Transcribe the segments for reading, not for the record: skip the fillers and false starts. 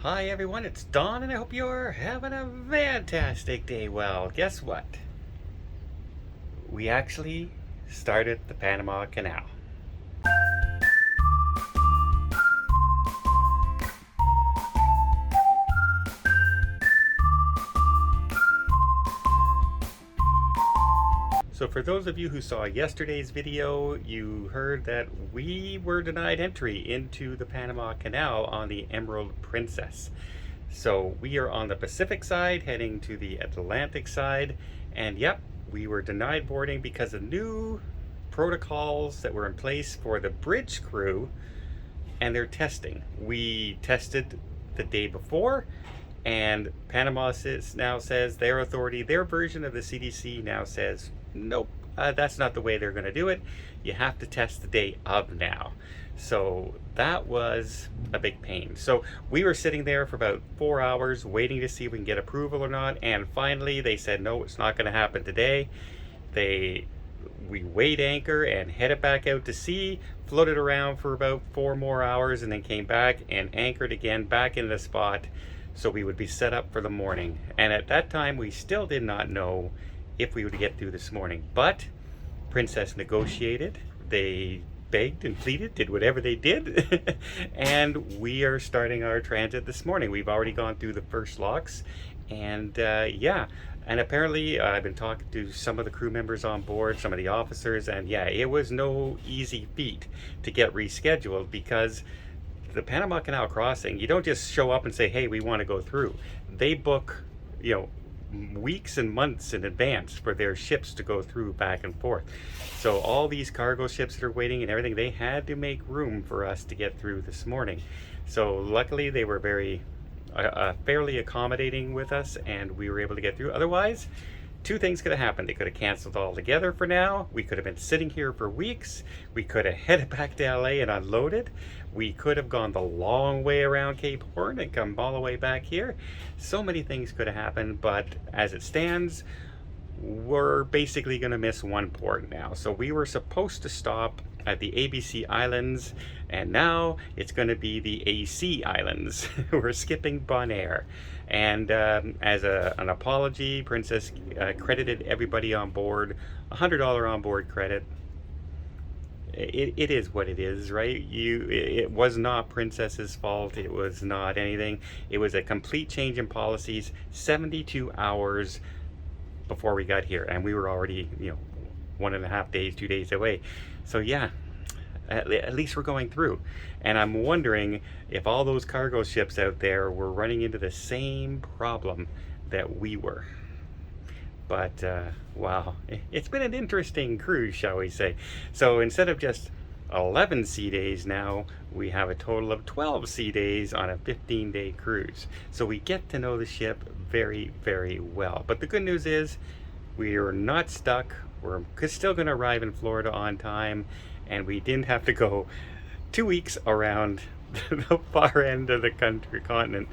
Hi everyone, it's Don and I hope you're having a fantastic day. Well, guess what? We actually started the Panama Canal. So for those of you who saw yesterday's video, you heard that we were denied entry into the Panama Canal on the Emerald Princess. So we are on the Pacific side heading to the Atlantic side, and yep, we were denied boarding because of new protocols that were in place for the bridge crew and their testing. We tested the day before, and Panama now says their authority, their version of the CDC now says, nope, that's not the way they're going to do it. You have to test the day of now. So that was a big pain. So we were sitting there for about 4 hours waiting to see if we can get approval or not. And finally they said, no, it's not going to happen today. We weighed anchor and headed back out to sea, floated around for about 4 more hours, and then came back and anchored again back in the spot so we would be set up for the morning. And at that time we still did not know if we would get through this morning, but Princess negotiated. They begged and pleaded, did whatever they did, and we are starting our transit this morning. We've already gone through the first locks, and yeah, and apparently I've been talking to some of the crew members on board, some of the officers, and yeah, it was no easy feat to get rescheduled, because the Panama Canal crossing, you don't just show up and say, hey, we want to go through. They book, weeks and months in advance for their ships to go through back and forth. So all these cargo ships that are waiting and everything, they had to make room for us to get through this morning. So luckily they were very fairly accommodating with us, and we were able to get through. Otherwise, two things could have happened. They could have canceled altogether for now. We could have been sitting here for weeks. We could have headed back to LA and unloaded. We could have gone the long way around Cape Horn and come all the way back here. So many things could have happened, but as it stands, we're basically going to miss one port now. So we were supposed to stop at the ABC Islands, and now it's going to be the AC Islands. We're skipping Bonaire. And as an apology, Princess credited everybody on board $100 on board credit. It is what it is, right? It was not Princess's fault. It was not anything. It was a complete change in policies 72 hours before we got here, and we were already 1.5 days, 2 days away. So yeah, at least we're going through. And I'm wondering if all those cargo ships out there were running into the same problem that we were. But wow, it's been an interesting cruise, shall we say. So instead of just 11 sea days now, we have a total of 12 sea days on a 15-day cruise. So we get to know the ship very, very well. But the good news is we are not stuck. We're still going to arrive in Florida on time, and we didn't have to go 2 weeks around the far end of the continent.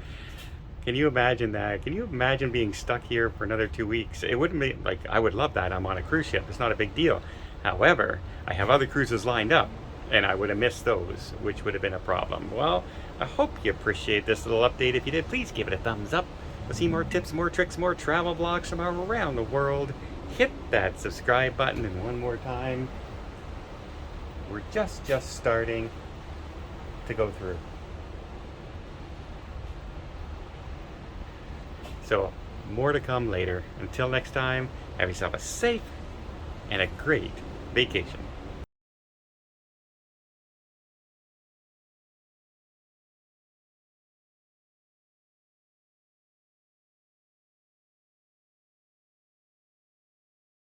Can you imagine that? Can you imagine being stuck here for another 2 weeks? It wouldn't be like, I would love that. I'm on a cruise ship. It's not a big deal. However, I have other cruises lined up, and I would have missed those, which would have been a problem. Well, I hope you appreciate this little update. If you did, please give it a thumbs up. To see more tips, more tricks, more travel blogs from around the world, hit that subscribe button. And one more time, we're just starting to go through. So more to come later. Until next time, have yourself a safe and a great vacation.